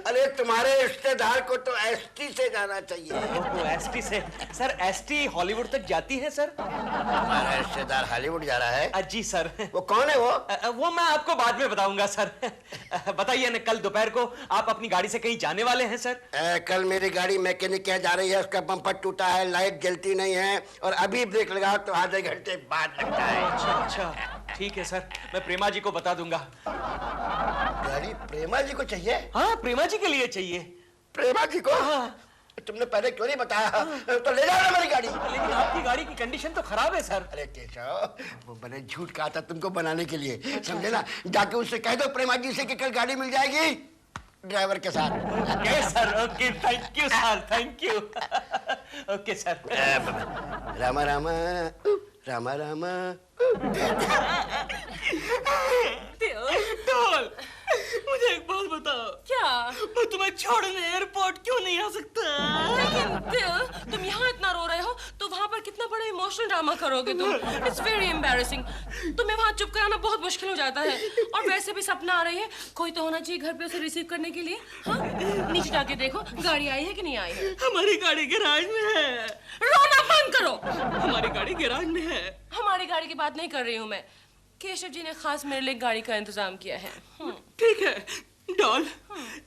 अरे तुम्हारे रिश्तेदार को तो एसटी से जाना चाहिए। ओहो, एसटी से? सर एसटी हॉलीवुड तक जाती है सर? हमारा रिश्तेदार हॉलीवुड जा रहा है? जी सर। वो कौन है वो? वो मैं आपको बाद में बताऊंगा सर। बताइए ना, कल दोपहर को आप अपनी गाड़ी से कहीं जाने वाले हैं सर? कल मेरी गाड़ी मैकेनिक के जा रही है, उसका बम्पर टूटा है, लाइट जलती नहीं है, और अभी ब्रेक लगाओ तो आधे घंटे बाद लगता है। अच्छा अच्छा, ठीक है सर, मैं प्रेमा जी को बता दूंगा। गाड़ी प्रेमा जी को चाहिए? हाँ, प्रेमा जी के लिए चाहिए। प्रेमा जी को? हाँ। तुमने पहले क्यों नहीं बताया? तो ले जाओ ना मेरी गाड़ी। लेकिन आपकी गाड़ी की कंडीशन तो खराब है सर। अरे केशव, वो मैंने झूठ कहा था तुमको बनाने के लिए, समझे ना? जाके उससे कह दो प्रेमा जी से कि कल गाड़ी मिल जाएगी ड्राइवर के साथ। Okay sir, okay, thank you sir, thank you. Okay sir. Rama Rama, Rama Rama. Doll, मुझे एक बात बताओ। क्या? मैं तुम्हें छोड़ने एयरपोर्ट क्यों नहीं आ सकता? लेकिन दिल, तुम यहाँ इतना रो रहे हो तो वहाँ पर कितना बड़ा इमोशनल ड्रामा करोगे तुम। It's very embarrassing. तुम्हें वहाँ चुप कराना बहुत मुश्किल हो जाता है। और वैसे भी सपना आ रही है, कोई तो होना चाहिए घर पे उसे रिसीव करने के लिए। हाँ, नीचे जाके देखो गाड़ी आई है कि नहीं आई है। हमारी गाड़ी गैराज में है। रोना बंद करो। हमारी गाड़ी गैराज में है। हमारी गाड़ी की बात नहीं कर रही हूँ मैं। केशव जी ने खास मेरे लिए गाड़ी का इंतजाम किया है। ठीक है डॉल,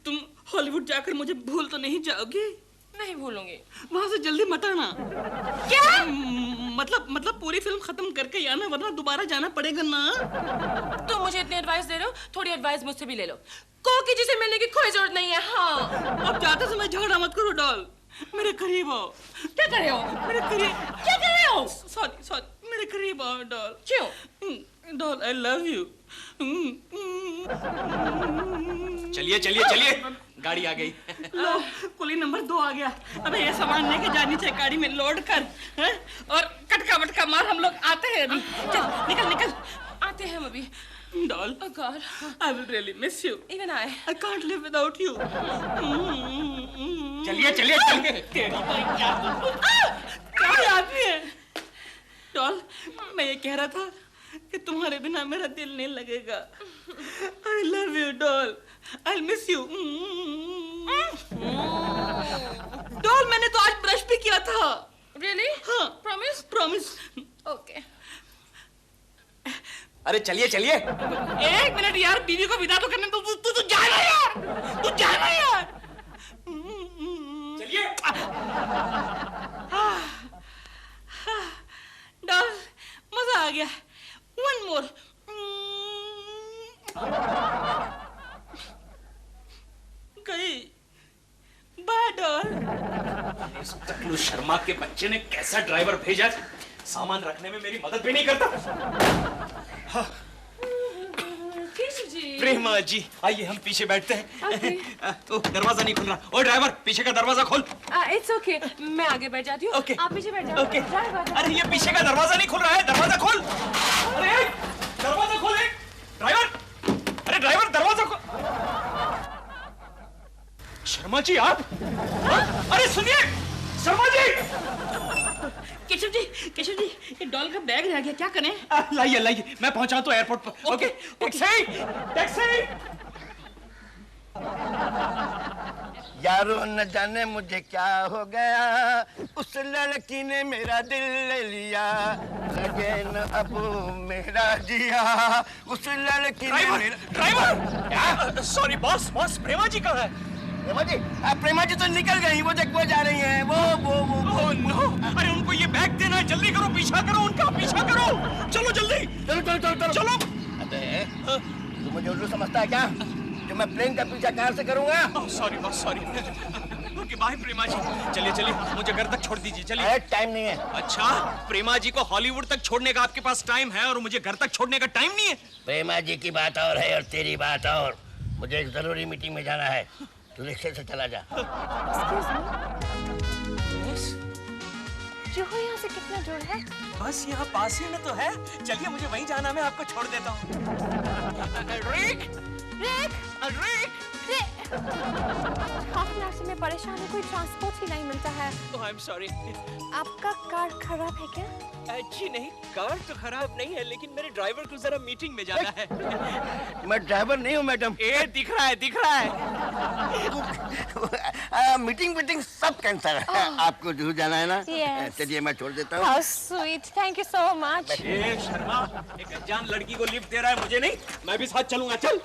तुम हॉलीवुड जाकर मुझे भूल तो नहीं जाओगी? नहीं भूलूंगी। वहां से जल्दी मत आना। क्या? मतलब पूरी फिल्म खत्म करके ही आना, वरना दोबारा जाना पड़ेगा ना। तुम मुझे इतनी एडवाइस दे रहे हो, थोड़ी एडवाइस मुझसे भी ले लो। कोकी जी से मिलने की कोई जरूरत नहीं है। हाँ, अब जाते समय झगड़ा मत करो डॉल, मेरे करीब आओ। क्या कर रहे हो? मेरे करीब क्या कर रहे हो? सॉरी, मेरे करीब आओ डॉल। क्यों? Doll, I love you. चलिए चलिए चलिए, गाड़ी आ गई। लो, कुली नंबर 2 आ गया। अबे ये सामान लेके जानी चाहिए गाड़ी में लोड कर, हैं? और कटका बटका मार, हम लोग आते हैं अभी। चल निकल निकल। आते हैं हम अभी। Doll, Oh God, I will really miss you. even I. I can't live without you. चलिए चलिए चलिए। तेरी क्या आदमी है? डॉल, मैं ये कह रहा था कि तुम्हारे बिना मेरा दिल नहीं लगेगा। I love you, doll. I'll miss you. Doll, मैंने तो आज ब्रश भी किया था। Really? हाँ। Promise? Promise. Okay. अरे चलिए चलिए। 1 मिनट यार, बीवी को विदा तो करने दो। तू जाना यार, तू जाना यार। चलिए। डॉल, मजा आ गया। One more. गई। Bye doll. इस टकलू शर्मा के बच्चे ने कैसा ड्राइवर भेजा, सामान रखने में मेरी मदद भी नहीं करता। हाँ। केशव जी। प्रेमा जी, आइए हम पीछे बैठते हैं। Okay. दरवाजा नहीं खुल रहा। ओ ड्राइवर, पीछे का दरवाजा खोल। It's okay. मैं आगे बैठ जाती हूँ। Okay. आप पीछे बैठ जाओ। Okay. ड्राइवर। अरे ये पीछे का दरवाजा नहीं खुल रहा है, दरवाजा खोल। अरे दरवाजा खोल ड्राइवर। अरे ड्राइवर, दरवाजा खोल। शर्मा जी आप? अरे सुनिए शर्मा जी। केशव जी, ये डॉल का बैग रह गया, क्या करें? लाइए लाइए, मैं पहुंचा तो एयरपोर्ट पर। Okay, taxi. यारो न जाने मुझे क्या हो गया, उस लड़की ने मेरा दिल ले लिया, लगे न अब मेरा जिया, उस लड़की ने ड्राइवर। सॉरी बॉस, प्रेमा जी कहाँ है? प्रेमा जी तो निकल गई, वो देख वो जा रही हैं, वो ओह नो। अरे उनको ये बैग देना है, जल्दी करो, पीछा करो उनका, पीछा करो। चलो जल्दी, चलो। अबे तुम मुझे उल्लू समझता है क्या? जो मैं प्लेन का पीछा कार से करूंगा? Sorry boss, sorry. Okay bye Prema ji. चलिए चलिए, मुझे घर तक छोड़ दीजिए। चलिए। टाइम नहीं है। अच्छा, प्रेमा जी को हॉलीवुड तक छोड़ने का आपके पास टाइम है और मुझे घर तक छोड़ने का टाइम नहीं है? प्रेमा जी की बात और है और तेरी बात और। मुझे एक जरूरी मीटिंग में जाना है, तू रिक्शे से चला जा। जोहो यहाँ से कितना दूर है? बस यहाँ पास ही में तो है। चलिए मुझे वहीं जाना, मैं आपको छोड़ देता हूँ। रिक! रिक! रिक! हाफ एन आवर से मैं परेशान हूँ, कोई ट्रांसपोर्ट ही नहीं मिलता है। I am sorry. आपका कार खराब है क्या? जी नहीं, कार तो खराब नहीं है, लेकिन मेरे ड्राइवर को जरा मीटिंग में जाना है। मैं ड्राइवर नहीं हूँ मैडम। ये दिख रहा है, दिख रहा है। मीटिंग सब कैंसिल है। आपको जरूर जाना है ना? Yes. चलिए मैं छोड़ देता हूँ। How sweet, thank you so much. ये शर्मा, एक अनजान लड़की को लिफ्ट दे रहा है, मुझे नहीं। मैं भी साथ चलूंगा, चल।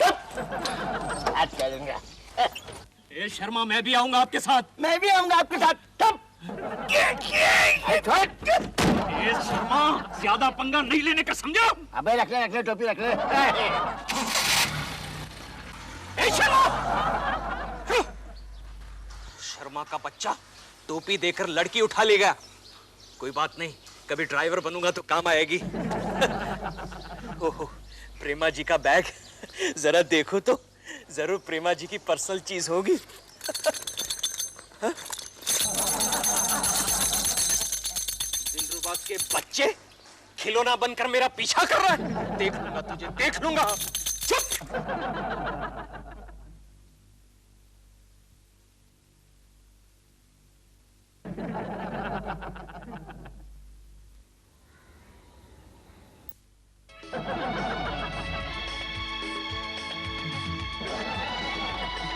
साथ चलूंगा। ये शर्मा, मैं भी आऊंगा आपके साथ। मैं भी आऊंगा आपके साथ। ये शर्मा, ज्यादा पंगा नहीं लेने का, समझा? अबे रख ले टोपी रख ले। शर्मा का बच्चा टोपी देकर लड़की उठा लेगा। कोई बात नहीं, कभी ड्राइवर बनूंगा तो काम आएगी। ओहो, प्रेमा जी का बैग जरा देखो तो, जरूर प्रेमा जी की पर्सनल चीज होगी। दिलरुबा के बच्चे खिलौना बनकर मेरा पीछा कर रहा है। देख लूंगा तुझे, देख लूंगा। चुप।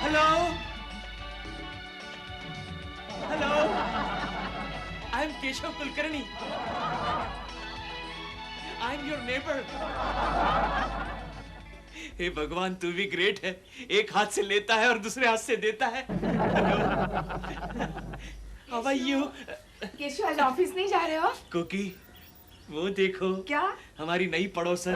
Hello, hello, I am Keshav Kulkarni. I am your neighbour. हे भगवान, तू भी ग्रेट है, एक हाथ से लेता है और दूसरे हाथ से देता है। How are you? केशव, आज ऑफिस नहीं जा रहे हो? कुकी, वो देखो। क्या? हमारी नई पड़ोसन।